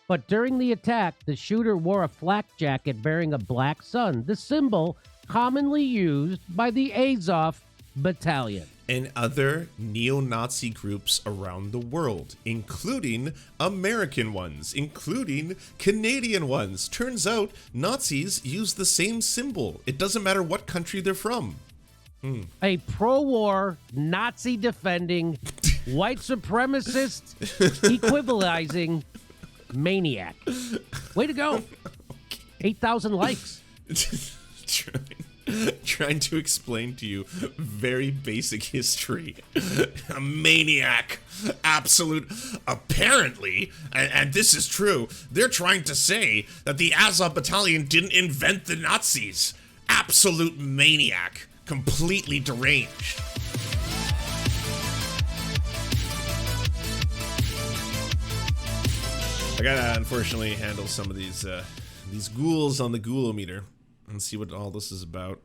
But during the attack, the shooter wore a flak jacket bearing a black sun, the symbol commonly used by the Azov Battalion. And other neo-Nazi groups around the world, including American ones, including Canadian ones. Turns out Nazis use the same symbol. It doesn't matter what country they're from. A pro-war, Nazi-defending, white supremacist, equivalizing maniac. Way to go. 8,000 likes. Trying to explain to you very basic history. A maniac. Absolute. Apparently, and this is true, they're trying to say that the Azov Battalion didn't invent the Nazis. Absolute maniac. Completely deranged. I gotta unfortunately handle some of these ghouls on the ghoulometer and see what all this is about.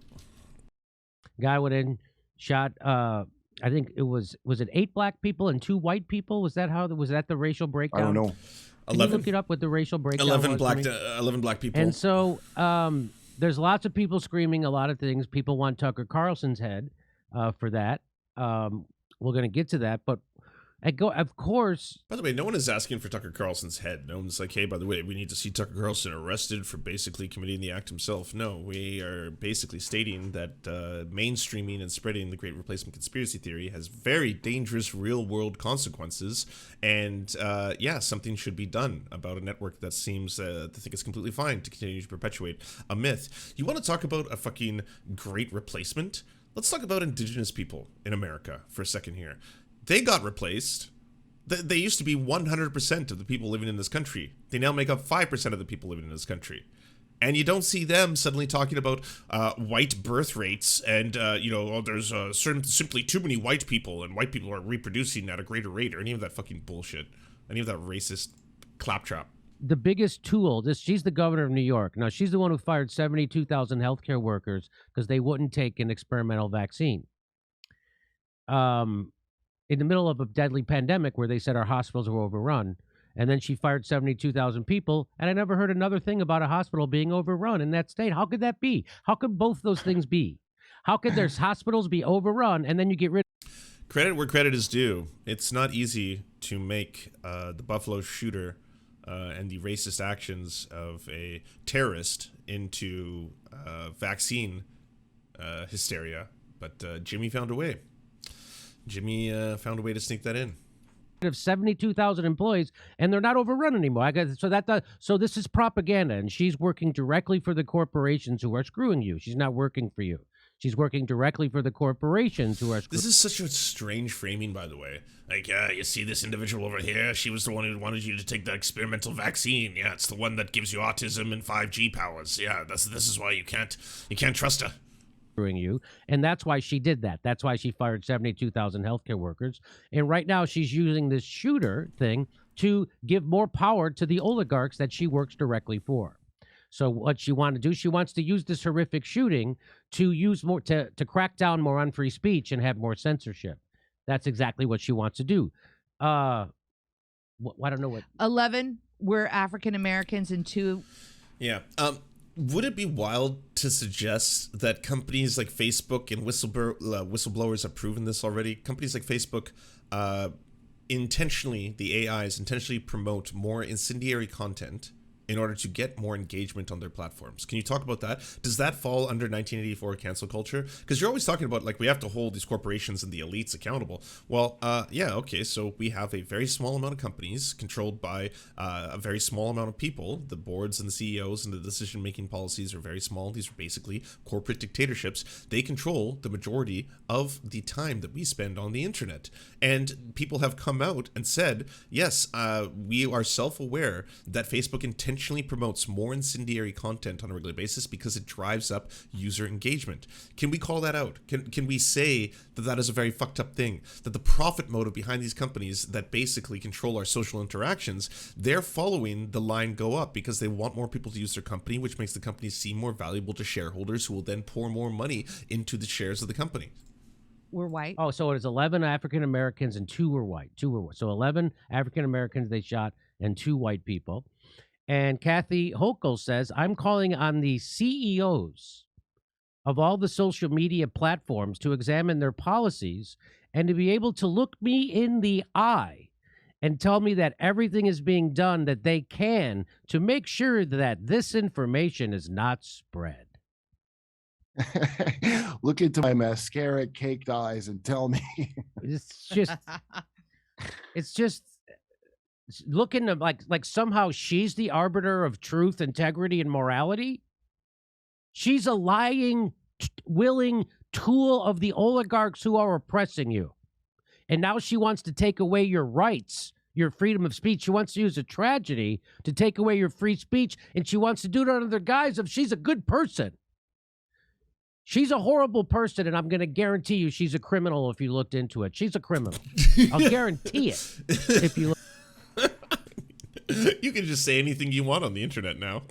Guy went in, shot. I think it was it 8 black people and 2 white people? Was that the racial breakdown? I don't know. Can you look it up with the racial breakdown? 11 black people. And so there's lots of people screaming a lot of things. People want Tucker Carlson's head for that. We're going to get to that, but of course. By the way, no one is asking for Tucker Carlson's head. No one's like, hey, by the way, we need to see Tucker Carlson arrested for basically committing the act himself. No, we are basically stating that mainstreaming and spreading the Great Replacement conspiracy theory has very dangerous real-world consequences. And yeah, something should be done about a network that seems to think it's completely fine to continue to perpetuate a myth. You want to talk about a fucking Great Replacement? Let's talk about indigenous people in America for a second here. They got replaced. They used to be 100% of the people living in this country. They now make up 5% of the people living in this country. And you don't see them suddenly talking about white birth rates and, there's simply too many white people and white people are reproducing at a greater rate or any of that fucking bullshit. Any of that racist claptrap. The biggest tool, she's the governor of New York. Now, she's the one who fired 72,000 healthcare workers because they wouldn't take an experimental vaccine. In the middle of a deadly pandemic where they said our hospitals were overrun. And then she fired 72,000 people, and I never heard another thing about a hospital being overrun in that state. How could that be? How could both those things be? How could their hospitals be overrun, and then you get rid of... Credit where credit is due. It's not easy to make the Buffalo shooter and the racist actions of a terrorist into vaccine hysteria, but Jimmy found a way. Jimmy found a way to sneak that in. Of 72,000 employees, and they're not overrun anymore. So this is propaganda, and she's working directly for the corporations who are screwing you. She's not working for you. She's working directly for the corporations who are screwing. This is such a strange framing, by the way. Like, you see this individual over here? She was the one who wanted you to take the experimental vaccine. Yeah, it's the one that gives you autism and 5G powers. Yeah, this is why you can't trust her. You, and that's why she did that. That's why she fired 72,000 healthcare workers. And right now she's using this shooter thing to give more power to the oligarchs that she works directly for. So what she wants to do, she wants to use this horrific shooting to use more to crack down more on free speech and have more censorship. That's exactly what she wants to do. I don't know what. 11 were African Americans and 2. Yeah. Would it be wild to suggest that companies like Facebook and whistleblowers have proven this already? Companies like Facebook the AIs intentionally promote more incendiary content in order to get more engagement on their platforms. Can you talk about that? Does that fall under 1984 cancel culture? Because you're always talking about, like, we have to hold these corporations and the elites accountable. Well, yeah, okay, so we have a very small amount of companies controlled by a very small amount of people. The boards and the CEOs and the decision-making policies are very small. These are basically corporate dictatorships. They control the majority of the time that we spend on the internet. And people have come out and said, yes, we are self-aware that Facebook intentionally promotes more incendiary content on a regular basis because it drives up user engagement. Can we call that out? Can we say that that is a very fucked up thing? That the profit motive behind these companies that basically control our social interactions, they're following the line go up because they want more people to use their company, which makes the company seem more valuable to shareholders who will then pour more money into the shares of the company. Were white. Oh, so it was 11 African Americans and 2 were white. So 11 African Americans they shot and 2 white people. And Kathy Hochul says, I'm calling on the CEOs of all the social media platforms to examine their policies and to be able to look me in the eye and tell me that everything is being done that they can to make sure that this information is not spread. Look into my mascara caked eyes and tell me. It's just looking to like somehow she's the arbiter of truth, integrity, and morality. She's a lying, willing tool of the oligarchs who are oppressing you. And now she wants to take away your rights, your freedom of speech. She wants to use a tragedy to take away your free speech. And she wants to do it under the guise of she's a good person. She's a horrible person, and I'm going to guarantee you she's a criminal if you looked into it. She's a criminal. I'll guarantee it if you look. You can just say anything you want on the internet now.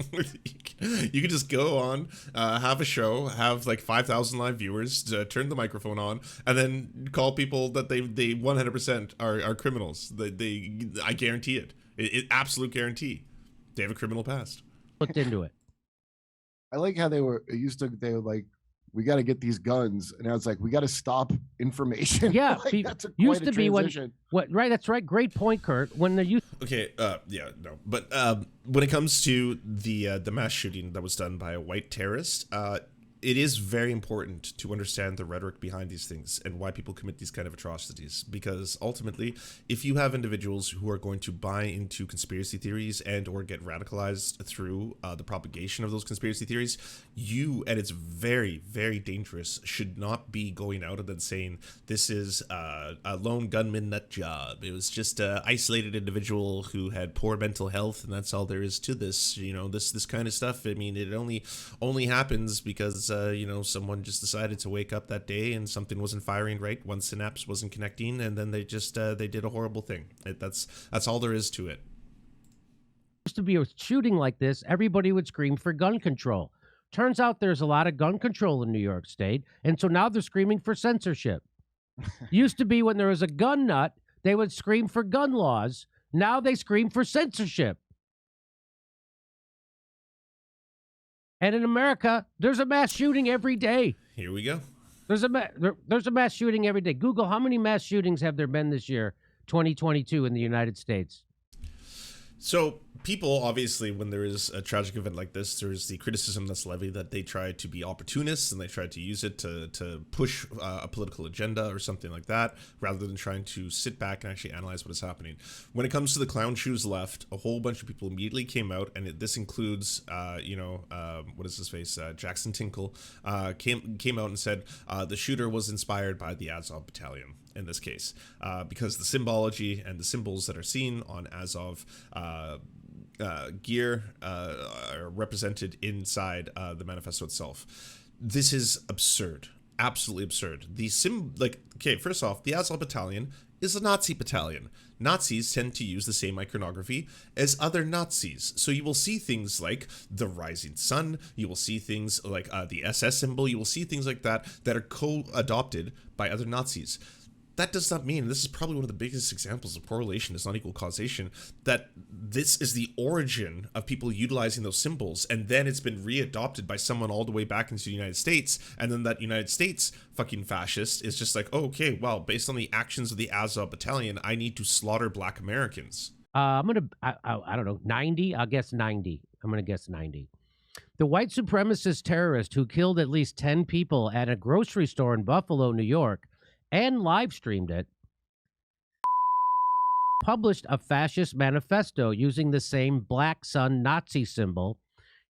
You can just go on, have a show, have like 5,000 live viewers, turn the microphone on, and then call people that they 100% are criminals. I guarantee it. Absolute guarantee. They have a criminal past. Looked into it. I like how they were like, we got to get these guns, and now it's like we got to stop information. Yeah, like, that's used to be when right. That's right. Great point, Kurt. When the youth. Okay. Yeah. No. But when it comes to the mass shooting that was done by a white terrorist, it is very important to understand the rhetoric behind these things and why people commit these kind of atrocities. Because ultimately, if you have individuals who are going to buy into conspiracy theories and or get radicalized through the propagation of those conspiracy theories, you, and it's very, very dangerous, should not be going out and then saying, this is a lone gunman nut job. It was just an isolated individual who had poor mental health, and that's all there is to this. You know, this kind of stuff. I mean, it only happens because someone just decided to wake up that day and something wasn't firing right, one synapse wasn't connecting, and then they just they did a horrible thing. That's all there is to it. Used to be a shooting like this, everybody would scream for gun control. Turns out there's a lot of gun control in New York State, and so now they're screaming for censorship. Used to be when there was a gun nut, they would scream for gun laws. Now they scream for censorship. And in America, there's a mass shooting every day. Here we go. There's a mass shooting every day. Google, how many mass shootings have there been this year, 2022, in the United States? So people, obviously, when there is a tragic event like this, there's the criticism that's levied that they try to be opportunists and they try to use it to push a political agenda or something like that, rather than trying to sit back and actually analyze what is happening. When it comes to the clown shoes left, a whole bunch of people immediately came out, and this includes, what is his face? Jackson Tinkle came out and said the shooter was inspired by the Azov Battalion. In this case, because the symbology and the symbols that are seen on Azov gear are represented inside the manifesto itself. This is absurd, absolutely absurd. First off, the Azov Battalion is a Nazi battalion. Nazis tend to use the same iconography as other Nazis. So you will see things like the rising sun, you will see things like the SS symbol, you will see things like that are co-adopted by other Nazis. That does not mean, and this is probably one of the biggest examples of correlation does not equal causation, that this is the origin of people utilizing those symbols, and then it's been readopted by someone all the way back into the United States, and then that United States fucking fascist is just like, oh, okay, well, based on the actions of the Azov Battalion, I need to slaughter black Americans. I don't know, 90? I'll guess 90. I'm going to guess 90. The white supremacist terrorist who killed at least 10 people at a grocery store in Buffalo, New York, and live streamed it, published a fascist manifesto using the same black sun Nazi symbol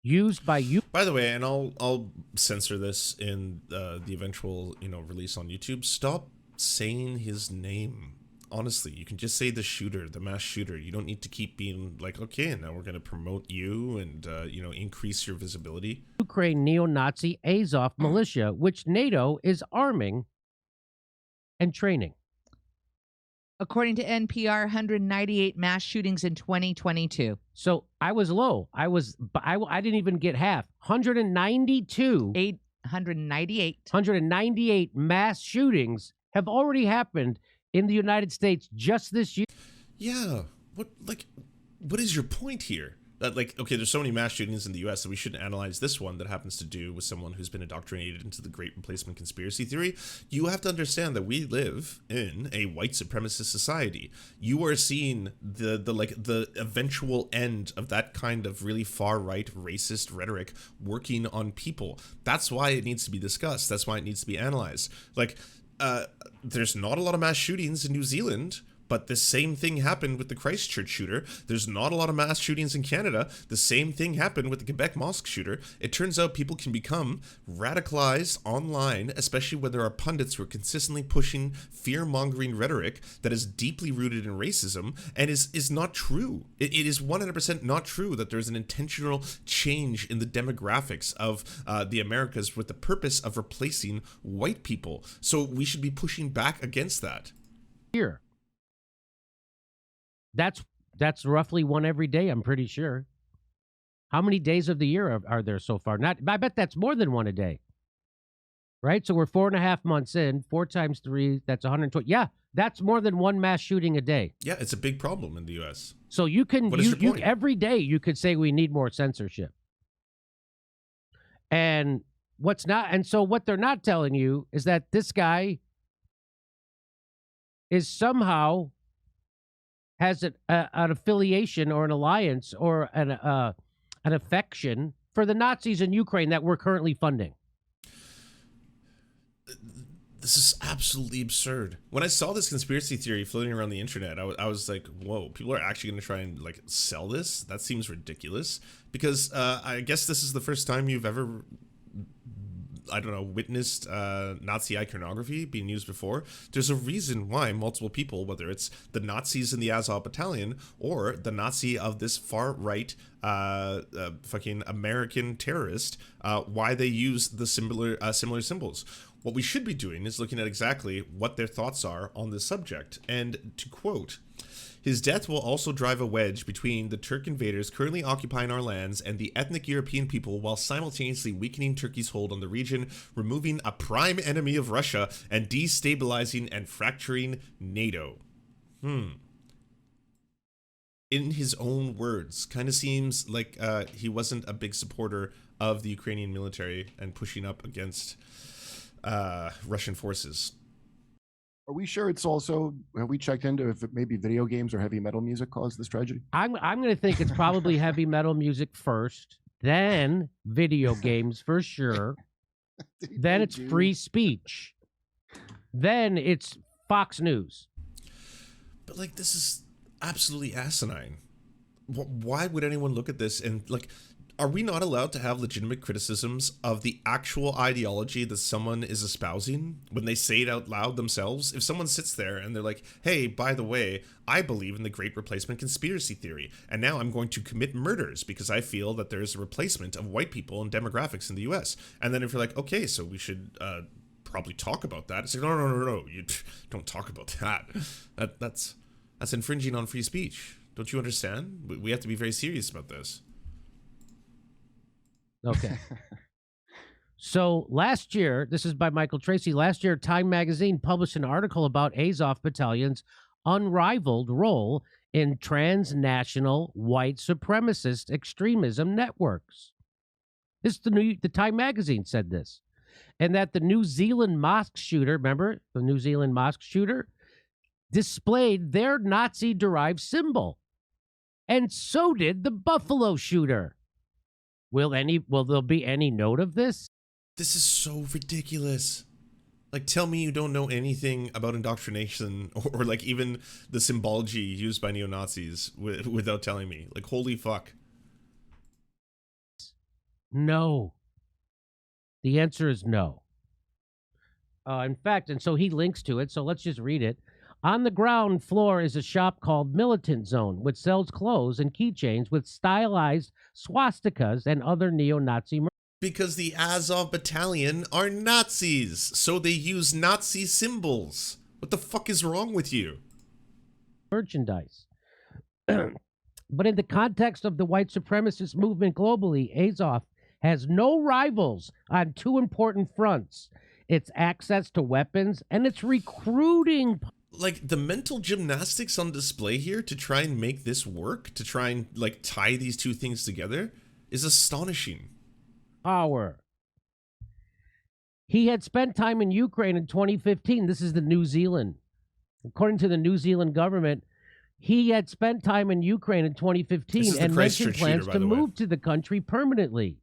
used by you. By the way, and I'll censor this in the eventual release on YouTube. Stop saying his name. Honestly, you can just say the shooter, the mass shooter. You don't need to keep being like, okay, now we're going to promote you and increase your visibility. Ukraine neo-Nazi Azov militia, which NATO is arming and training. According to NPR, 198 mass shootings in 2022. So I was low. I didn't even get half. 192. 198 mass shootings have already happened in the United States just this year. Yeah. what is your point here? That, like, okay, there's so many mass shootings in the U.S. that we shouldn't analyze this one that happens to do with someone who's been indoctrinated into the Great Replacement conspiracy theory. You have to understand that we live in a white supremacist society. You are seeing the eventual end of that kind of really far right racist rhetoric working on people. That's why it needs to be discussed. That's why it needs to be analyzed. Like, there's not a lot of mass shootings in New Zealand, but the same thing happened with the Christchurch shooter. There's not a lot of mass shootings in Canada. The same thing happened with the Quebec mosque shooter. It turns out people can become radicalized online, especially when there are pundits who are consistently pushing fear-mongering rhetoric that is deeply rooted in racism and is not true. It is 100% not true that there's an intentional change in the demographics of the Americas with the purpose of replacing white people. So we should be pushing back against that. Here. That's roughly one every day, I'm pretty sure. How many days of the year are there so far? I bet that's more than one a day. Right? So we're 4.5 months in, 4 times 3, that's 120. Yeah, that's more than one mass shooting a day. Yeah, it's a big problem in the US. So you can, What is your point? every day you could say we need more censorship. And so what they're not telling you is that this guy is somehow has an affiliation or an alliance or an affection for the Nazis in Ukraine that we're currently funding. This is absolutely absurd. When I saw this conspiracy theory floating around the internet, I was like, whoa, people are actually going to try and like sell this? That seems ridiculous. Because I guess this is the first time you've ever, I don't know, witnessed Nazi iconography being used before. There's a reason why multiple people, whether it's the Nazis in the Azov Battalion or the Nazi of this far-right fucking American terrorist, why they use the similar symbols. What we should be doing is looking at exactly what their thoughts are on this subject. And to quote, "His death will also drive a wedge between the Turk invaders currently occupying our lands and the ethnic European people, while simultaneously weakening Turkey's hold on the region, removing a prime enemy of Russia, and destabilizing and fracturing NATO." In his own words, kind of seems like he wasn't a big supporter of the Ukrainian military and pushing up against Russian forces. Are we sure it's also, have we checked into if it maybe video games or heavy metal music caused this tragedy? I'm going to think it's probably heavy metal music first, then video games for sure. Then it's free speech. Then it's Fox News. But like, this is absolutely asinine. Why would anyone look at this and like, are we not allowed to have legitimate criticisms of the actual ideology that someone is espousing when they say it out loud themselves? If someone sits there and they're like, hey, by the way, I believe in the Great Replacement conspiracy theory, and now I'm going to commit murders because I feel that there's a replacement of white people and demographics in the US. And then if you're like, okay, so we should probably talk about that. It's like, no, you don't talk about that. That's infringing on free speech. Don't you understand? We have to be very serious about this. Okay. So last year, this is by Michael Tracy, last year Time magazine published an article about Azov Battalion's unrivaled role in transnational white supremacist extremism networks. The Time magazine said this. And that the New Zealand mosque shooter, remember the New Zealand mosque shooter, displayed their Nazi-derived symbol. And so did the Buffalo shooter. Will there be any note of this? This is so ridiculous. Like, tell me you don't know anything about indoctrination or like even the symbology used by neo-Nazis without telling me. Like, holy fuck. No. The answer is no. In fact, and so he links to it, so let's just read it. On the ground floor is a shop called Militant Zone, which sells clothes and keychains with stylized swastikas and other neo-Nazi Because the Azov Battalion are Nazis, so they use Nazi symbols. What the fuck is wrong with you? merchandise. But in the context of the white supremacist movement globally, Azov has no rivals on 2 important fronts: its access to weapons and its recruiting like the mental gymnastics on display here to try and make this work, to try and like tie these two things together is astonishing. Power. He had spent time in Ukraine in 2015. This is the New Zealand. According to the New Zealand government, he had spent time in Ukraine in 2015 and mentioned plans to move to the country permanently.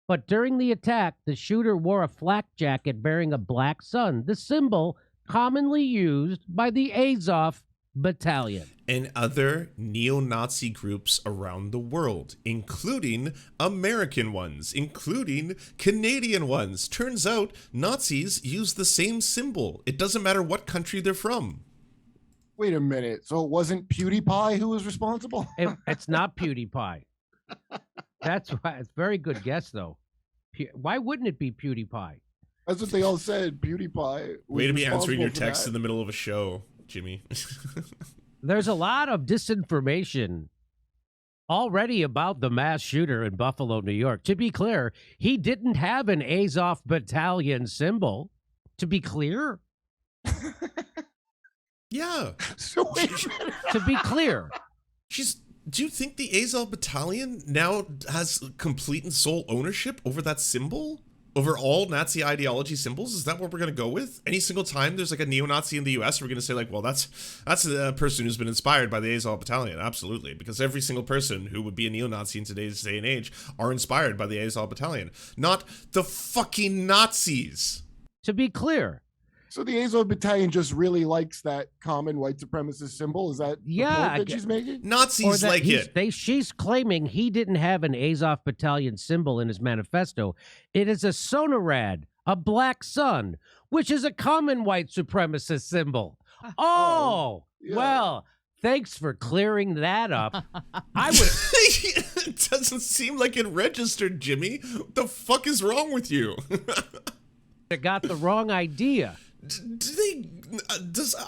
But during the attack, the shooter wore a flak jacket bearing a black sun, the symbol commonly used by the Azov Battalion and other neo-Nazi groups around the world, including American ones, including Canadian ones. Turns out Nazis use the same symbol. It doesn't matter what country they're from. Wait a minute. So it wasn't PewDiePie who was responsible? It's not PewDiePie. That's why. It's a very good guess, though. Why wouldn't it be PewDiePie? That's what they all said. PewDiePie. Way to be answering your text in the middle of a show, Jimmy. There's a lot of disinformation already about the mass shooter in Buffalo, New York. To be clear, he didn't have an Azov Battalion symbol. To be clear. Yeah. So wait a minute. To be clear. Do you think the Azov Battalion now has complete and sole ownership over that symbol? Over all Nazi ideology symbols? Is that what we're going to go with? Any single time there's like a neo-Nazi in the US, we're going to say like, well, that's a person who's been inspired by the Azov Battalion. Absolutely. Because every single person who would be a neo-Nazi in today's day and age are inspired by the Azov Battalion. Not the fucking Nazis. To be clear. So the Azov Battalion just really likes that common white supremacist symbol? Is that the point that she's making? Nazis like it. She's claiming he didn't have an Azov Battalion symbol in his manifesto. It is a sonorad, a black sun, which is a common white supremacist symbol. Oh, yeah. Well, thanks for clearing that up. I would. It doesn't seem like it registered, Jimmy. What the fuck is wrong with you? I got the wrong idea.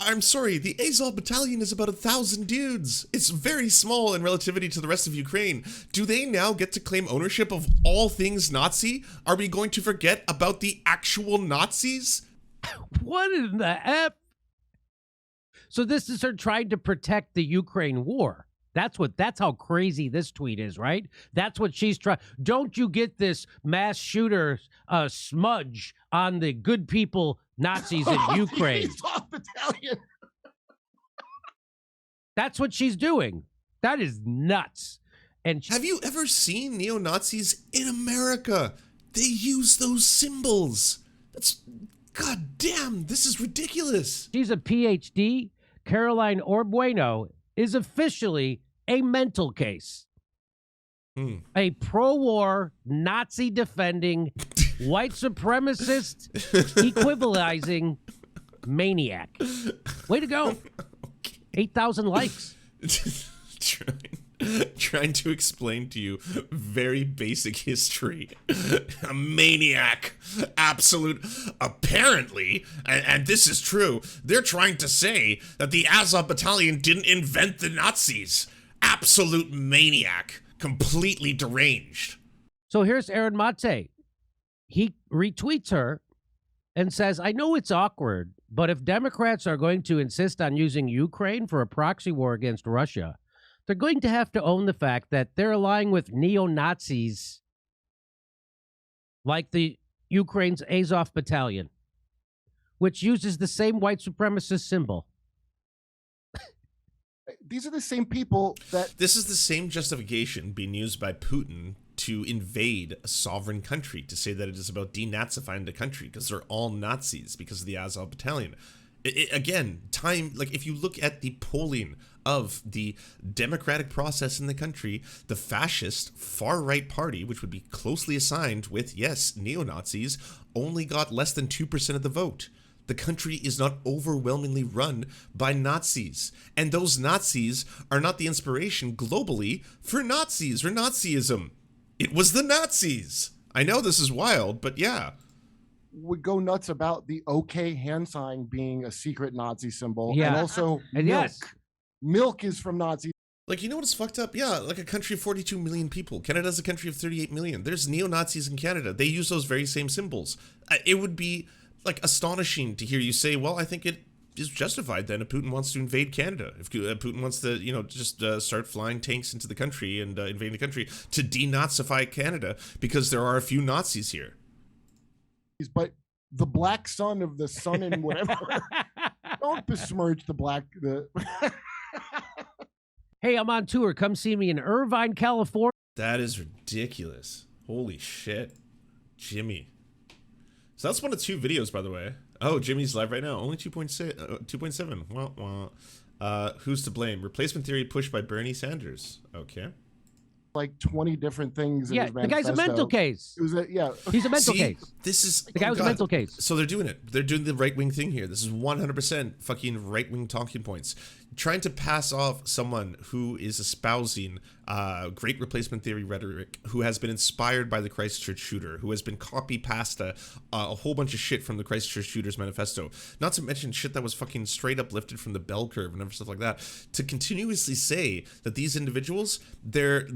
I'm sorry, the Azov Battalion is about 1,000 dudes. It's very small in relativity to the rest of Ukraine. Do they now get to claim ownership of all things Nazi? Are we going to forget about the actual Nazis? What in the F? So this is her trying to protect the Ukraine war. That's how crazy this tweet is, right? That's what she's trying. Don't you get this mass shooter smudge on the good people Nazis in Ukraine? Battalion. That's what she's doing. That is nuts. And have you ever seen neo-Nazis in America? They use those symbols. That's goddamn. This is ridiculous. She's a PhD. Caroline Orbueno is officially a mental case. A pro-war, Nazi-defending, white supremacist, equivalizing maniac. Way to go. 8,000 likes. Trying to explain to you very basic history. A maniac. Absolute. Apparently, and this is true, they're trying to say that the Azov Battalion didn't invent the Nazis. Absolute maniac. Completely deranged. So here's Aaron Mate. He retweets her and says, I know it's awkward, but if Democrats are going to insist on using Ukraine for a proxy war against Russia, they're going to have to own the fact that they're allying with neo-Nazis like the Ukraine's Azov Battalion, which uses the same white supremacist symbol. These are the same people that... This is the same justification being used by Putin to invade a sovereign country, to say that it is about denazifying the country because they're all Nazis because of the Azov Battalion. Again, if you look at the polling of the democratic process in the country, the fascist far-right party, which would be closely assigned with, yes, neo-Nazis, only got less than 2% of the vote. The country is not overwhelmingly run by Nazis. And those Nazis are not the inspiration globally for Nazis or Nazism. It was the Nazis. I know this is wild, but yeah. Would go nuts about the OK hand sign being a secret Nazi symbol. Yeah. And also And milk. yes. Milk is from Nazis. Like, you know what is fucked up? Yeah, like a country of 42 million people. Canada's a country of 38 million. There's neo-Nazis in Canada. They use those very same symbols. It would be... like astonishing to hear you say, well, I think it is justified then if Putin wants to invade Canada. If Putin wants to, just start flying tanks into the country and invading the country to denazify Canada because there are a few Nazis here. But the black son of the sun and whatever. Don't besmirch the Hey, I'm on tour. Come see me in Irvine, California. That is ridiculous. Holy shit. Jimmy. So that's one of 2 videos, by the way. Oh, Jimmy's live right now. Only 2.7. Wah, wah. Who's to blame? Replacement theory pushed by Bernie Sanders. Okay. Like 20 different things. Yeah, the guy's a mental case. It was He's a mental case. This is the guy was a mental case. So they're doing it. They're doing the right-wing thing here. This is 100% fucking right-wing talking points. Trying to pass off someone who is espousing great replacement theory rhetoric, who has been inspired by the Christchurch shooter, who has been copy-pasta a whole bunch of shit from the Christchurch shooter's manifesto. Not to mention shit that was fucking straight up lifted from the bell curve and stuff like that. To continuously say that these individuals, they're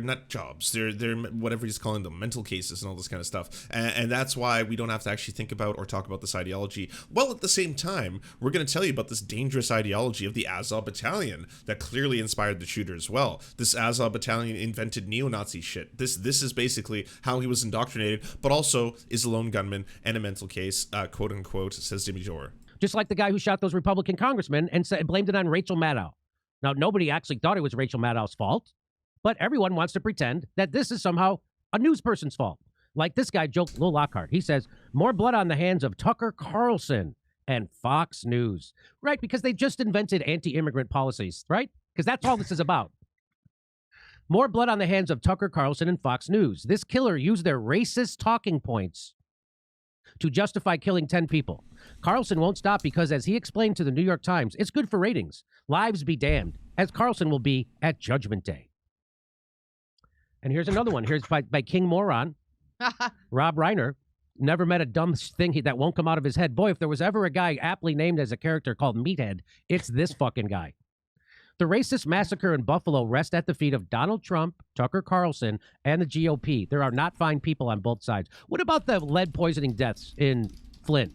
nut jobs, they're whatever he's calling them, mental cases and all this kind of stuff. And that's why we don't have to actually think about or talk about this ideology. Well, at the same time, we're going to tell you about this dangerous ideology of the Azov Battalion that clearly inspired the shooter as well. This Azov Battalion invented neo-Nazi shit. This is basically how he was indoctrinated, but also is a lone gunman and a mental case, quote unquote, says Jimmy Dore. Just like the guy who shot those Republican congressmen and blamed it on Rachel Maddow. Now, nobody actually thought it was Rachel Maddow's fault, but everyone wants to pretend that this is somehow a news person's fault. Like this guy, Joe Lockhart. He says, more blood on the hands of Tucker Carlson and Fox News. Right, because they just invented anti-immigrant policies, right? Because that's all this is about. More blood on the hands of Tucker Carlson and Fox News. This killer used their racist talking points to justify killing 10 people. Carlson won't stop because, as he explained to the New York Times, it's good for ratings. Lives be damned, as Carlson will be at Judgment Day. And here's another one. Here's by King Moron. Rob Reiner. Never met a dumb thing that won't come out of his head. Boy, if there was ever a guy aptly named as a character called Meathead, it's this fucking guy. The racist massacre in Buffalo rests at the feet of Donald Trump, Tucker Carlson, and the GOP. There are not fine people on both sides. What about the lead poisoning deaths in Flint?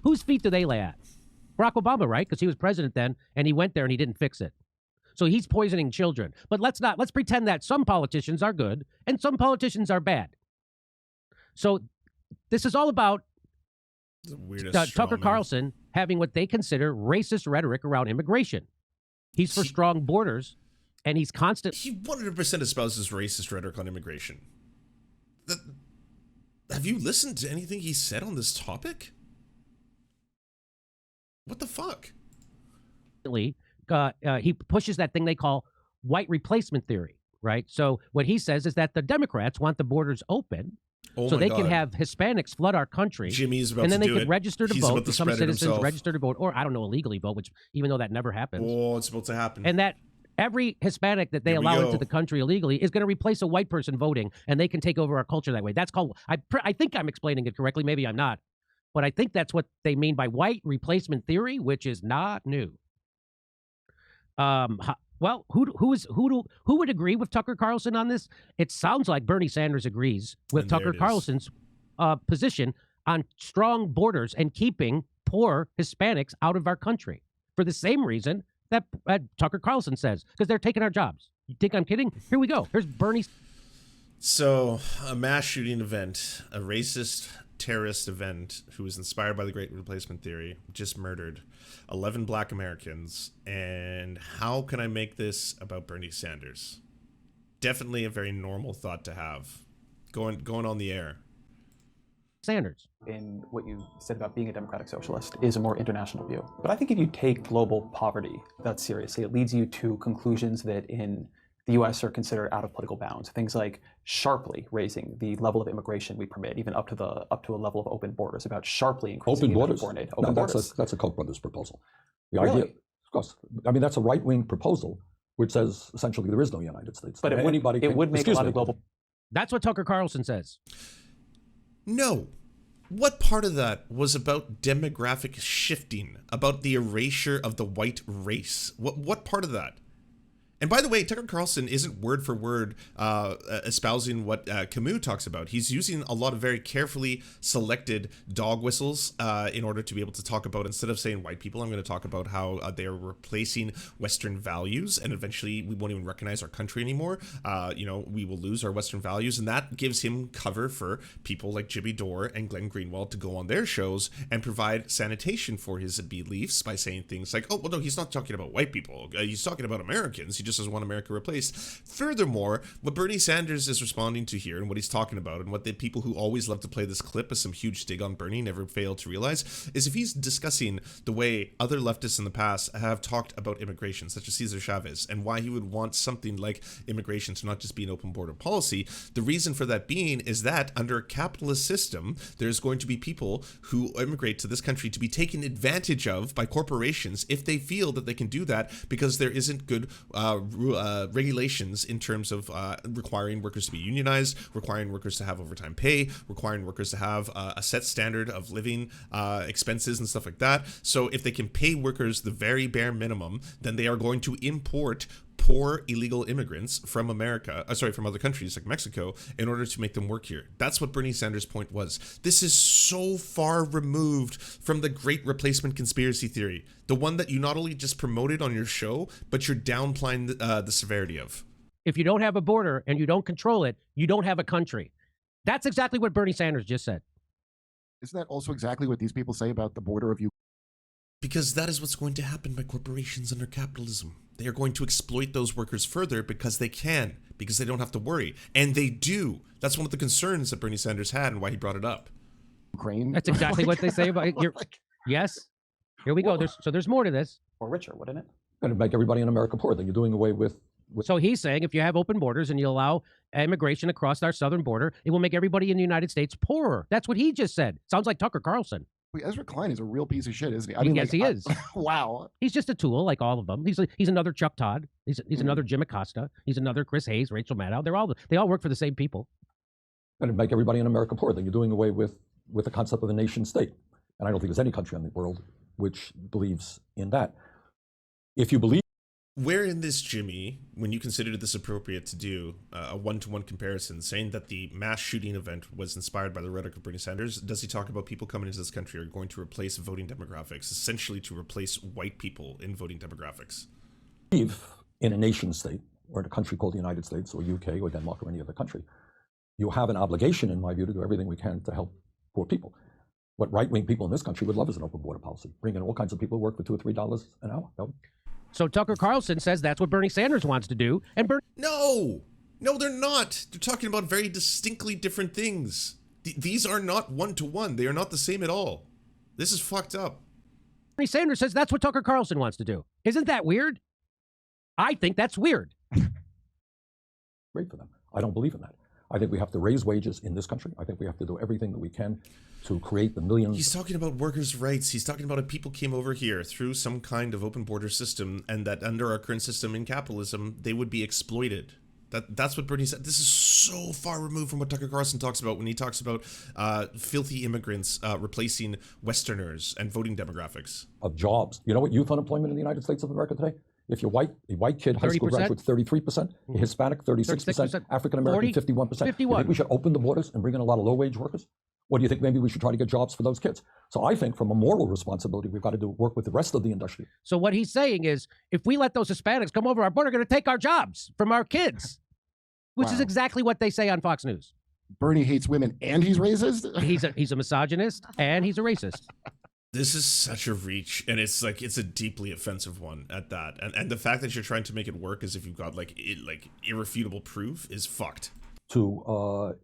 Whose feet do they lay at? Barack Obama, right? Because he was president then, and he went there and he didn't fix it. So he's poisoning children. But let's pretend that some politicians are good and some politicians are bad. So this is all about Tucker Carlson having what they consider racist rhetoric around immigration. He's for strong borders, and he's constant. He 100% espouses racist rhetoric on immigration. Have you listened to anything he said on this topic? What the fuck? He pushes that thing they call white replacement theory, right? So what he says is that the Democrats want the borders open so they can have Hispanics flood our country. Jimmy's about and then to they do could it. register to He's vote. about to Some spread it citizens himself. register to vote, or I don't know, illegally vote, which even though that never happens. Oh, it's about to happen. And that every Hispanic that they Here we allow go. into the country illegally is going to replace a white person voting, and they can take over our culture that way. That's called, I think I'm explaining it correctly. Maybe I'm not. But I think that's what they mean by white replacement theory, which is not new. Well, who would agree with Tucker Carlson on this? It sounds like Bernie Sanders agrees with And there Tucker it is. Carlson's position on strong borders and keeping poor Hispanics out of our country for the same reason that Tucker Carlson says, because they're taking our jobs. You think I'm kidding? Here we go. Here's Bernie. So, a mass shooting event, a racist terrorist event who was inspired by the Great Replacement Theory, just murdered 11 black Americans. And how can I make this about Bernie Sanders? Definitely a very normal thought to have. Going on the air. Sanders. In what you said about being a democratic socialist is a more international view. But I think if you take global poverty that seriously, it leads you to conclusions that in the US are considered out of political bounds. Things like sharply raising the level of immigration we permit, even up to a level of open borders, about sharply increasing Open the amount of borders? foreign aid. No, Open borders. that's a Koch brothers proposal. The Really? idea, of course, I mean, that's a right-wing proposal, which says essentially there is no United States. But it Anybody would make a excuse lot me. of global. That's what Tucker Carlson says. No. What part of that was about demographic shifting, about the erasure of the white race? What part of that? And by the way, Tucker Carlson isn't word for word espousing what Camus talks about. He's using a lot of very carefully selected dog whistles in order to be able to talk about, instead of saying white people, I'm going to talk about how they are replacing Western values, and eventually we won't even recognize our country anymore. We will lose our Western values, and that gives him cover for people like Jimmy Dore and Glenn Greenwald to go on their shows and provide sanitation for his beliefs by saying things like, oh, well, no, he's not talking about white people. He's talking about Americans. He just doesn't want America replaced. Furthermore, what Bernie Sanders is responding to here and what he's talking about, and what the people who always love to play this clip as some huge dig on Bernie never fail to realize, is if he's discussing the way other leftists in the past have talked about immigration, such as Cesar Chavez, and why he would want something like immigration to not just be an open border policy, the reason for that being is that under a capitalist system, there's going to be people who immigrate to this country to be taken advantage of by corporations if they feel that they can do that because there isn't good regulations in terms of requiring workers to be unionized, requiring workers to have overtime pay, requiring workers to have a set standard of living expenses and stuff like that. So if they can pay workers the very bare minimum, then they are going to import poor illegal immigrants from from other countries like Mexico in order to make them work here. That's what Bernie Sanders' point was. This is so far removed from the great replacement conspiracy theory, the one that you not only just promoted on your show, but you're downplaying the severity of. If you don't have a border and you don't control it, you don't have a country. That's exactly what Bernie Sanders just said. Isn't that also exactly what these people say about the border of you? Because that is what's going to happen by corporations under capitalism. They are going to exploit those workers further because they can, because they don't have to worry. And they do. That's one of the concerns that Bernie Sanders had and why he brought it up. Ukraine. That's exactly what they say about it. Yes. Here we go. There's more to this. Or richer, wouldn't it? Going to make everybody in America poor. Then you're doing away with. So he's saying if you have open borders and you allow immigration across our southern border, it will make everybody in the United States poorer. That's what he just said. Sounds like Tucker Carlson. Wait, Ezra Klein is a real piece of shit, isn't he? I mean, yes, he is. Wow. He's just a tool, like all of them. He's another Chuck Todd. He's another Jim Acosta. He's another Chris Hayes, Rachel Maddow. They all work for the same people. Going to make everybody in America poor. Then you're doing away with the concept of a nation state. And I don't think there's any country in the world which believes in that. If you believe. Where in this, Jimmy, when you considered this appropriate to do a one-to-one comparison, saying that the mass shooting event was inspired by the rhetoric of Bernie Sanders, does he talk about people coming into this country are going to replace voting demographics, essentially to replace white people in voting demographics? Believe in a nation state, or in a country called the United States, or UK, or Denmark, or any other country, you have an obligation, in my view, to do everything we can to help poor people. What right-wing people in this country would love is an open border policy. Bring in all kinds of people who work for $2 or $3 an hour. So Tucker Carlson says that's what Bernie Sanders wants to do. And No, they're not. They're talking about very distinctly different things. These are not one-to-one. They are not the same at all. This is fucked up. Bernie Sanders says that's what Tucker Carlson wants to do. Isn't that weird? I think that's weird. Great for them. I don't believe in that. I think we have to raise wages in this country. I think we have to do everything that we can to create the millions. He's talking about workers' rights. He's talking about if people came over here through some kind of open border system and that under our current system in capitalism, they would be exploited. That's what Bernie said. This is so far removed from what Tucker Carlson talks about when he talks about filthy immigrants replacing Westerners and voting demographics. Of jobs. You know what youth unemployment in the United States of America today? If you're white, a white kid, high school 30%? graduate, 33%, a Hispanic, 36%, African-American, 51%. 51. You think we should open the borders and bring in a lot of low-wage workers? Or do you think maybe we should try to get jobs for those kids? So I think from a moral responsibility, we've got to work with the rest of the industry. So what he's saying is, if we let those Hispanics come over our border, they're going to take our jobs from our kids, which is exactly what they say on Fox News. Bernie hates women and he's racist? He's a misogynist and he's a racist. This is such a reach, and it's a deeply offensive one at that. And the fact that you're trying to make it work as if you've got irrefutable proof is fucked. To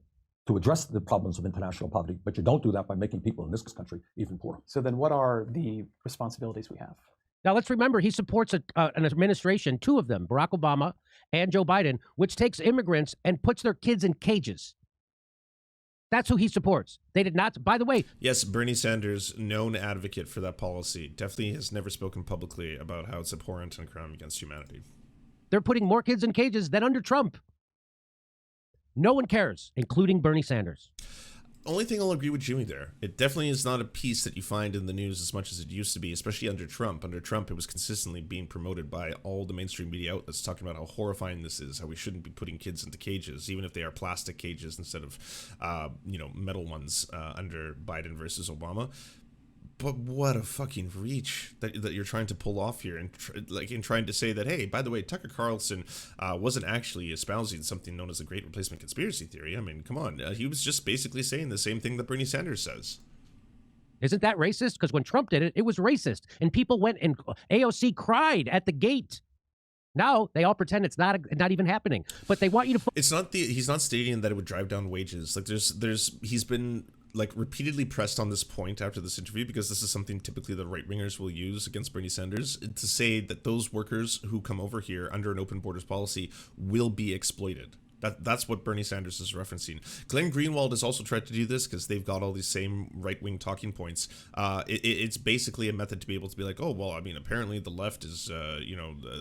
address the problems of international poverty, but you don't do that by making people in this country even poorer. So then what are the responsibilities we have? Now, let's remember, he supports an administration, two of them, Barack Obama and Joe Biden, which takes immigrants and puts their kids in cages. That's who he supports. They did not, by the way. Yes, Bernie Sanders, known advocate for that policy, definitely has never spoken publicly about how it's abhorrent and a crime against humanity. They're putting more kids in cages than under Trump. No one cares, including Bernie Sanders. only thing I'll agree with Jimmy there, it definitely is not a piece that you find in the news as much as it used to be, especially under Trump. Under Trump, it was consistently being promoted by all the mainstream media outlets, talking about how horrifying this is, how we shouldn't be putting kids into cages, even if they are plastic cages instead of, metal ones under Biden versus Obama. But what a fucking reach that you're trying to pull off here, and in trying to say that, hey, by the way, Tucker Carlson wasn't actually espousing something known as the Great Replacement conspiracy theory. I mean, come on, he was just basically saying the same thing that Bernie Sanders says. Isn't that racist? Because when Trump did it, it was racist, and people went and AOC cried at the gate. Now they all pretend it's not even happening, but they want you to. It's not he's not stating that it would drive down wages. Like he's been like repeatedly pressed on this point after this interview, because this is something typically the right wingers will use against Bernie Sanders, to say that those workers who come over here under an open borders policy will be exploited. That's what Bernie Sanders is referencing. Glenn Greenwald has also tried to do this because they've got all these same right-wing talking points. It's basically a method to be able to be like, oh, well, I mean, apparently the left is,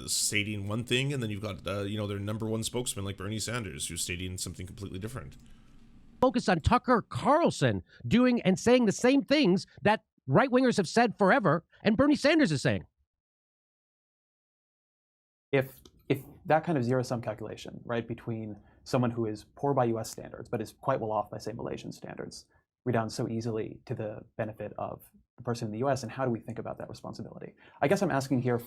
stating one thing, and then you've got, their number one spokesman like Bernie Sanders who's stating something completely different. Focus on Tucker Carlson doing and saying the same things that right-wingers have said forever, and Bernie Sanders is saying. If that kind of zero-sum calculation, right, between someone who is poor by U.S. standards but is quite well off by, say, Malaysian standards, redounds so easily to the benefit of the person in the U.S., and how do we think about that responsibility? I guess I'm asking here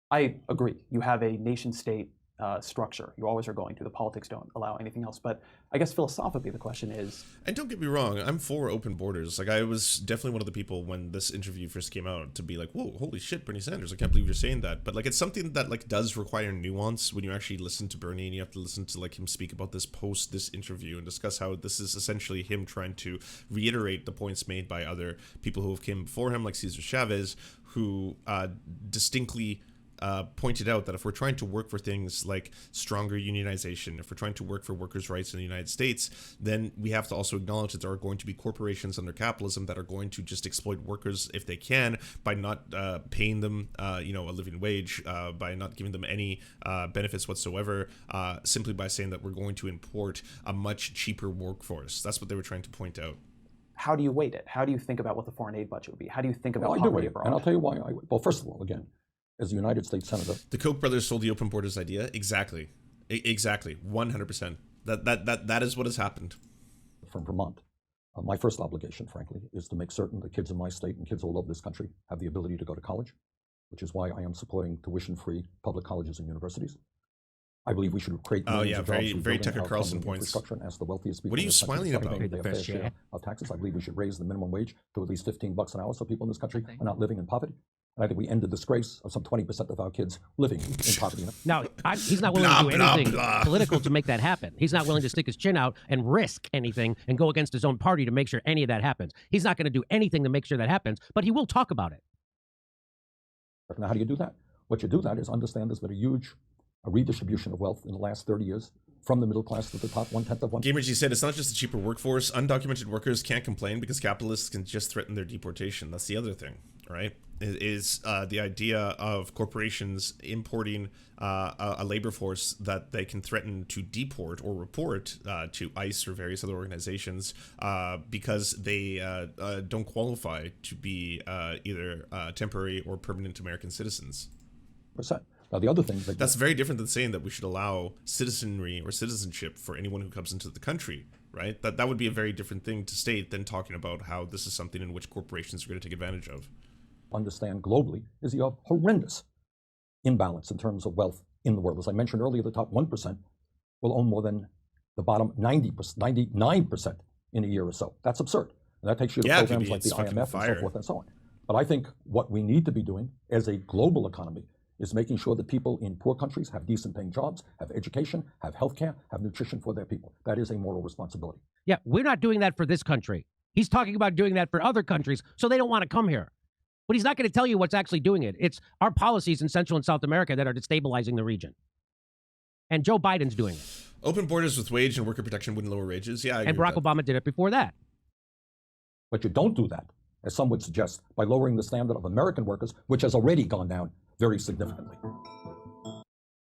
I agree, you have a nation-state structure. You always are going to. The politics don't allow anything else. But I guess philosophically, the question is... And don't get me wrong, I'm for open borders. Like, I was definitely one of the people when this interview first came out to be like, whoa, holy shit, Bernie Sanders, I can't believe you're saying that. But, like, it's something that, like, does require nuance when you actually listen to Bernie, and you have to listen to, like, him speak about this post this interview and discuss how this is essentially him trying to reiterate the points made by other people who have came before him, like Cesar Chavez, who distinctly... pointed out that if we're trying to work for things like stronger unionization, if we're trying to work for workers' rights in the United States, then we have to also acknowledge that there are going to be corporations under capitalism that are going to just exploit workers if they can, by not paying them, a living wage, by not giving them any benefits whatsoever, simply by saying that we're going to import a much cheaper workforce. That's what they were trying to point out. How do you weight it? How do you think about what the foreign aid budget would be? How do you think about I do poverty weight it, abroad? and I'll tell you why. Well, first of all, again, as a United States Senator. The Koch brothers sold the open borders idea. Exactly. Exactly. 100%. That is what has happened. From Vermont. My first obligation, frankly, is to make certain that kids in my state and kids all over this country have the ability to go to college, which is why I am supporting tuition-free public colleges and universities. I believe we should create millions of jobs very Tucker Carlson points. Infrastructure and ask the wealthiest people. What are you in this country smiling to about? pay their fair share of taxes. I believe we should raise the minimum wage to at least $15 an hour so people in this country are not living in poverty. And I think we end the disgrace of some 20% of our kids living in poverty. Now, he's not willing to do anything political to make that happen. He's not willing to stick his chin out and risk anything and go against his own party to make sure any of that happens. He's not going to do anything to make sure that happens, but he will talk about it. Now, how do you do that? What you do that is understand there's been a huge redistribution of wealth in the last 30 years from the middle class to the top 1/10 of 1%. Gamergy said it's not just a cheaper workforce. Undocumented workers can't complain because capitalists can just threaten their deportation. That's the other thing, right? Is the idea of corporations importing a labor force that they can threaten to deport or report to ICE or various other organizations because they don't qualify to be either temporary or permanent American citizens. Now, the other thing that's very different than saying that we should allow citizenry or citizenship for anyone who comes into the country, right? That would be a very different thing to state than talking about how this is something in which corporations are going to take advantage of. Understand globally is you have horrendous imbalance in terms of wealth in the world. As I mentioned earlier, the top 1% will own more than the bottom 99% in a year or so. That's absurd. And that takes you to programs like the IMF and so forth and so on. But I think what we need to be doing as a global economy is making sure that people in poor countries have decent paying jobs, have education, have healthcare, have nutrition for their people. That is a moral responsibility. Yeah, we're not doing that for this country. He's talking about doing that for other countries, so they don't want to come here. But he's not going to tell you what's actually doing it. It's our policies in Central and South America that are destabilizing the region. And Joe Biden's doing it. Open borders with wage and worker protection wouldn't lower wages. Yeah, I agree and Barack Obama did it before that. But you don't do that, as some would suggest, by lowering the standard of American workers, which has already gone down very significantly.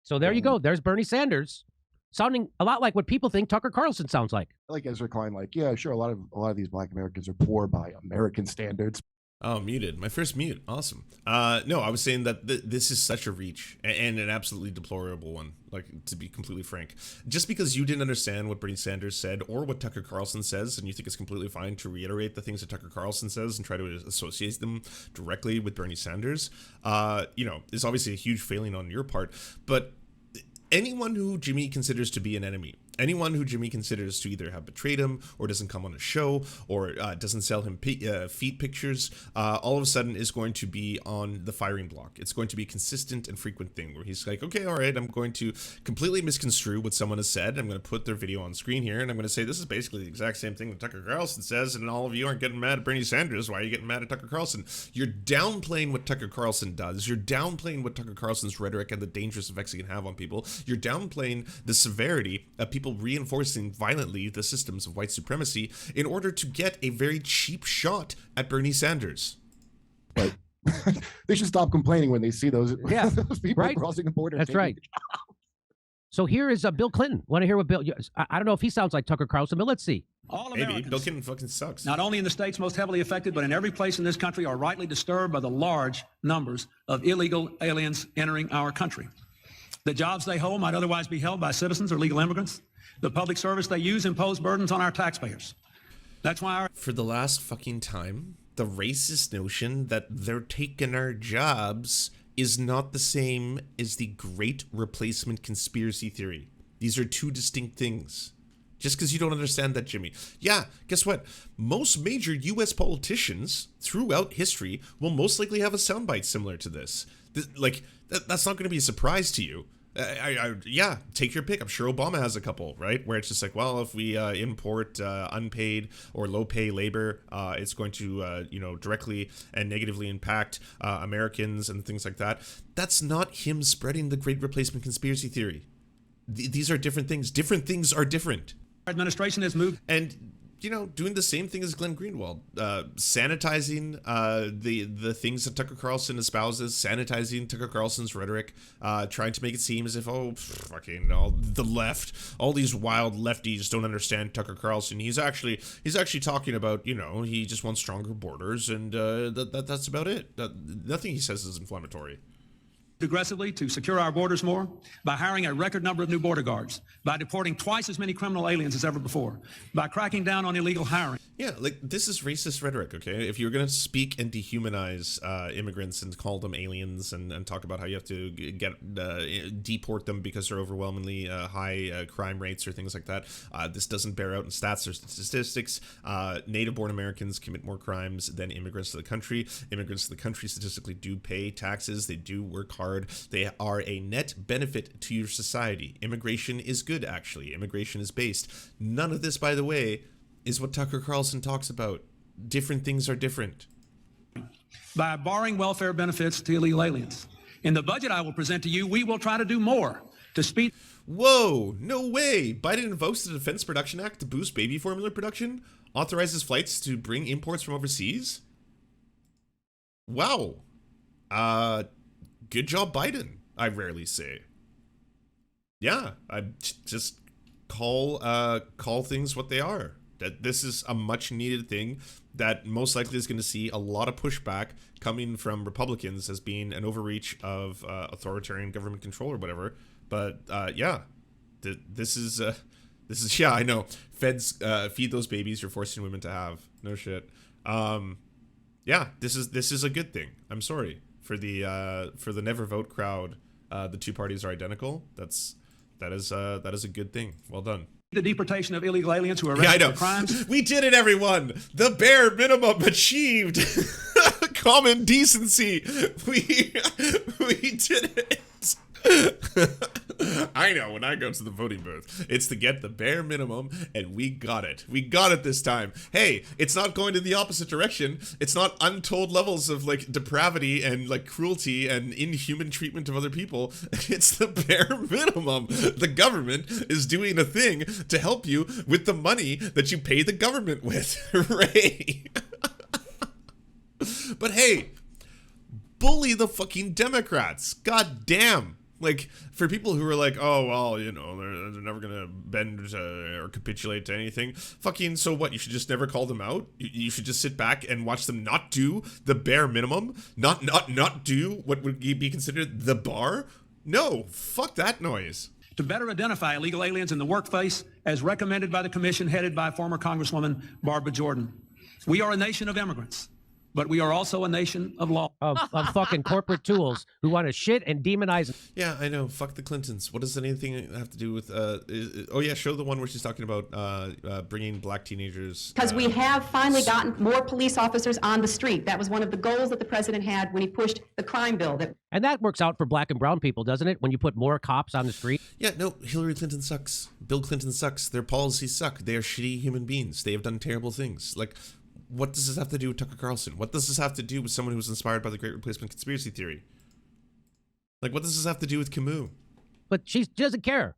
So there you go. There's Bernie Sanders sounding a lot like what people think Tucker Carlson sounds like. Like Ezra Klein, like, yeah, sure, a lot of these Black Americans are poor by American standards. Oh, muted. My first mute. Awesome. No, I was saying that this is such a reach and an absolutely deplorable one, like, to be completely frank. Just because you didn't understand what Bernie Sanders said or what Tucker Carlson says, and you think it's completely fine to reiterate the things that Tucker Carlson says and try to associate them directly with Bernie Sanders, you know, is obviously a huge failing on your part. But anyone who Jimmy considers to be an enemy, anyone who Jimmy considers to either have betrayed him or doesn't come on a show or doesn't sell him feet pictures, all of a sudden is going to be on the firing block. It's going to be a consistent and frequent thing where he's like, okay, all right, I'm going to completely misconstrue what someone has said. I'm going to put their video on screen here and I'm going to say this is basically the exact same thing that Tucker Carlson says, and all of you aren't getting mad at Bernie Sanders. Why are you getting mad at Tucker Carlson? You're downplaying what Tucker Carlson does. You're downplaying what Tucker Carlson's rhetoric and the dangerous effects it can have on people. You're downplaying the severity of people reinforcing violently the systems of white supremacy in order to get a very cheap shot at Bernie Sanders. But they should stop complaining when they see those, Yeah, those people right. crossing the border. That's right. So here is Bill Clinton. Want to hear what Bill? I don't know if he sounds like Tucker Carlson, but let's see. All Maybe. Americans, Bill Clinton fucking sucks. not only in the states most heavily affected, but in every place in this country, are rightly disturbed by the large numbers of illegal aliens entering our country. The jobs they hold might otherwise be held by citizens or legal immigrants. The public service they use impose burdens on our taxpayers. That's why For the last fucking time, the racist notion that they're taking our jobs is not the same as the great replacement conspiracy theory. These are two distinct things. Just because you don't understand that, Jimmy. Yeah, guess what? Most major U.S. politicians throughout history will most likely have a soundbite similar to this. That's not going to be a surprise to you. Yeah, take your pick. I'm sure Obama has a couple, right? Where it's just like, well, if we import unpaid or low pay labor, it's going to, directly and negatively impact Americans and things like that. That's not him spreading the great replacement conspiracy theory. These are different things. Different things are different. our administration has moved. And doing the same thing as Glenn Greenwald, sanitizing the things that Tucker Carlson espouses, sanitizing Tucker Carlson's rhetoric, trying to make it seem as if, fucking all the left, all these wild lefties don't understand Tucker Carlson. He's actually talking about, he just wants stronger borders, and that's about it. Nothing he says is inflammatory. Aggressively to secure our borders more by hiring a record number of new border guards, by deporting twice as many criminal aliens as ever before, by cracking down on illegal hiring. Yeah, this is racist rhetoric, okay? If you're going to speak and dehumanize immigrants and call them aliens and talk about how you have to deport them because they're overwhelmingly high crime rates or things like that, this doesn't bear out in stats or statistics. Native-born Americans commit more crimes than immigrants to the country. Immigrants to the country statistically do pay taxes. They do work hard. They are a net benefit to your society. Immigration is good, actually. Immigration is based. None of this, by the way, is what Tucker Carlson talks about. Different things are different. By barring welfare benefits to illegal aliens. In the budget I will present to you, we will try to do more to speed. Whoa, no way. Biden invokes the Defense Production Act to boost baby formula production, authorizes flights to bring imports from overseas. Wow. Good job, Biden, I rarely say. Yeah, I just call things what they are. That this is a much needed thing that most likely is going to see a lot of pushback coming from Republicans as being an overreach of authoritarian government control or whatever. But yeah, this is yeah, I know. Feds feed those babies you're forcing women to have. No shit. Yeah, this is a good thing. I'm sorry. For the never vote crowd, the two parties are identical. That is a good thing. Well done. The deportation of illegal aliens who are arrested for crimes. We did it, everyone. The bare minimum achieved. Common decency. We did it. I know, when I go to the voting booth, it's to get the bare minimum, and we got it. We got it this time. Hey, it's not going to the opposite direction. It's not untold levels of depravity and cruelty and inhuman treatment of other people. It's the bare minimum. The government is doing a thing to help you with the money that you pay the government with. Hooray. But hey, bully the fucking Democrats. God damn. Like, for people who are like, oh, well, you know, they're never going to bend or capitulate to anything. Fucking, so what? You should just never call them out? You should just sit back and watch them not do the bare minimum? Not do what would be considered the bar? No, fuck that noise. To better identify illegal aliens in the workplace, as recommended by the commission headed by former Congresswoman Barbara Jordan. We are a nation of immigrants, but we are also a nation of law. Of fucking corporate tools who want to shit and demonize. Yeah, I know. Fuck the Clintons. What does anything have to do with... oh, yeah, show the one where she's talking about bringing black teenagers... Because we have finally gotten more police officers on the street. That was one of the goals that the president had when he pushed the crime bill. And that works out for black and brown people, doesn't it? When you put more cops on the street. Yeah, no, Hillary Clinton sucks. Bill Clinton sucks. Their policies suck. They are shitty human beings. They have done terrible things. Like... What does this have to do with Tucker Carlson? What does this have to do with someone who was inspired by the Great Replacement conspiracy theory? Like, what does this have to do with Camus? But she doesn't care.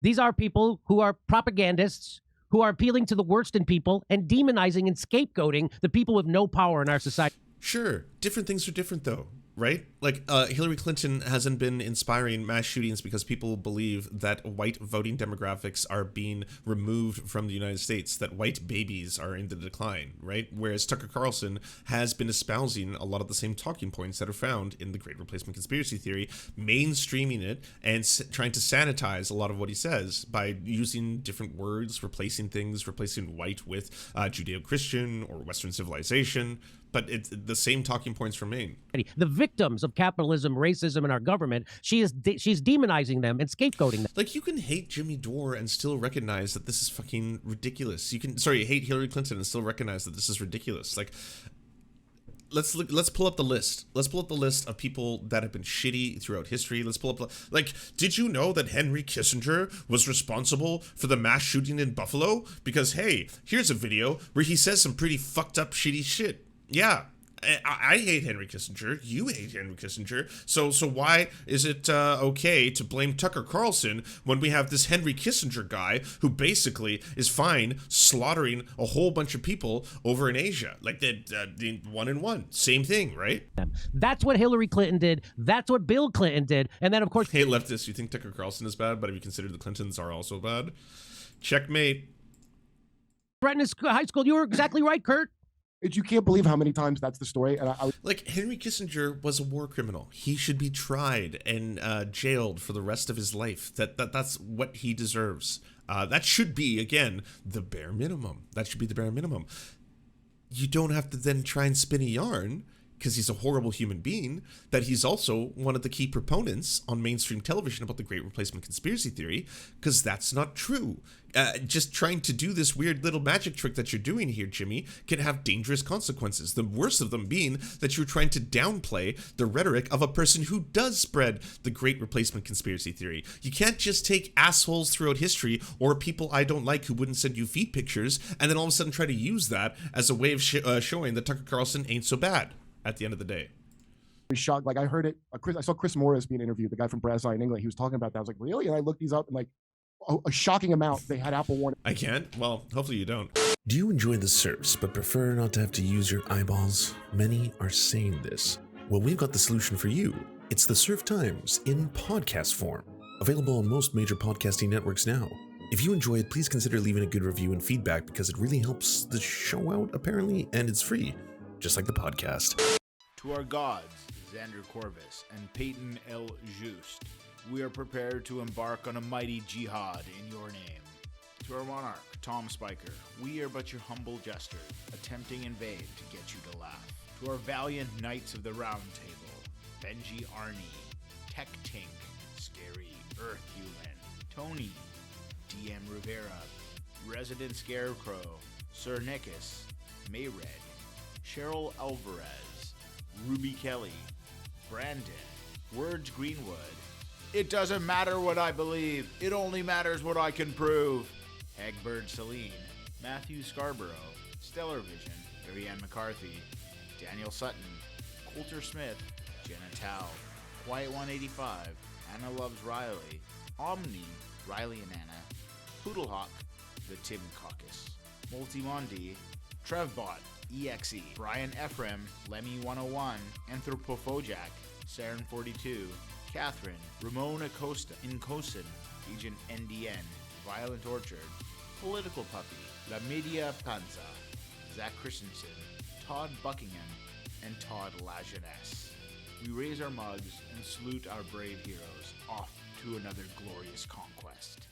These are people who are propagandists, who are appealing to the worst in people and demonizing and scapegoating the people with no power in our society. Sure, different things are different, though, right? Like, Hillary Clinton hasn't been inspiring mass shootings because people believe that white voting demographics are being removed from the United States, that white babies are in the decline, right? Whereas Tucker Carlson has been espousing a lot of the same talking points that are found in the Great Replacement conspiracy theory, mainstreaming it and trying to sanitize a lot of what he says by using different words, replacing things, replacing white with Judeo-Christian or Western civilization. But it's the same talking points remain. The victims of capitalism, racism, and our government, she's demonizing them and scapegoating them. Like, you can hate Jimmy Dore and still recognize that this is fucking ridiculous. You can, hate Hillary Clinton and still recognize that this is ridiculous. Like, let's pull up the list. Let's pull up the list of people that have been shitty throughout history. Let's pull up, like, did you know that Henry Kissinger was responsible for the mass shooting in Buffalo? Because, hey, here's a video where he says some pretty fucked up, shitty shit. Yeah, I hate Henry Kissinger. You hate Henry Kissinger. So why is it okay to blame Tucker Carlson when we have this Henry Kissinger guy who basically is fine slaughtering a whole bunch of people over in Asia? Like the 1-in-1. Same thing, right? That's what Hillary Clinton did. That's what Bill Clinton did. And then, of course... Hey, leftists, you think Tucker Carlson is bad, but have you considered the Clintons are also bad? Checkmate. Brett high school, you were exactly right, Kurt. You can't believe how many times that's the story. And like, Henry Kissinger was a war criminal. He should be tried and jailed for the rest of his life. That's what he deserves. That should be, again, the bare minimum. That should be the bare minimum. You don't have to then try and spin a yarn, because he's a horrible human being, that he's also one of the key proponents on mainstream television about the Great Replacement conspiracy theory, because that's not true. Just trying to do this weird little magic trick that you're doing here, Jimmy, can have dangerous consequences. The worst of them being that you're trying to downplay the rhetoric of a person who does spread the Great Replacement conspiracy theory. You can't just take assholes throughout history or people I don't like who wouldn't send you feet pictures and then all of a sudden try to use that as a way of showing that Tucker Carlson ain't so bad at the end of the day. Shocked. Like, I heard it. I saw Chris Morris being interviewed, the guy from Brass Eye in England. He was talking about that. I was like, really? And I looked these up and, like, a shocking amount. They had Apple warning. I can't? Well, hopefully you don't. Do you enjoy the Serfs but prefer not to have to use your eyeballs? Many are saying this. Well, we've got the solution for you. It's the Serf Times in podcast form. Available on most major podcasting networks now. If you enjoy it, please consider leaving a good review and feedback because it really helps the show out, apparently, and it's free. Just like the podcast. To our gods, Xander Corvus and Peyton L. Just, we are prepared to embark on a mighty jihad in your name. To our monarch, Tom Spiker, we are but your humble jester, attempting in vain to get you to laugh. To our valiant knights of the Round Table, Benji Arnie, Tech Tink, Scary Earthhuman, Tony, DM Rivera, Resident Scarecrow, Sir Nickus, Mayred, Cheryl Alvarez, Ruby Kelly, Brandon, Words Greenwood. It doesn't matter what I believe, it only matters what I can prove. Egbert Celine, Matthew Scarborough, Stellar Vision, Ariane McCarthy, Daniel Sutton, Coulter Smith, Jenna Tao, Quiet 185, Anna Loves Riley, Omni, Riley and Anna, Poodlehawk, The Tim Caucus, Multimondi, Trevbot, EXE, Brian Ephraim, Lemmy 101, Anthropophojak, Saren 42, Catherine, Ramona Costa, Incosin, Agent NDN, Violent Orchard, Political Puppy, La Media Panza, Zach Christensen, Todd Buckingham, and Todd Lajeunesse. We raise our mugs and salute our brave heroes off to another glorious conquest.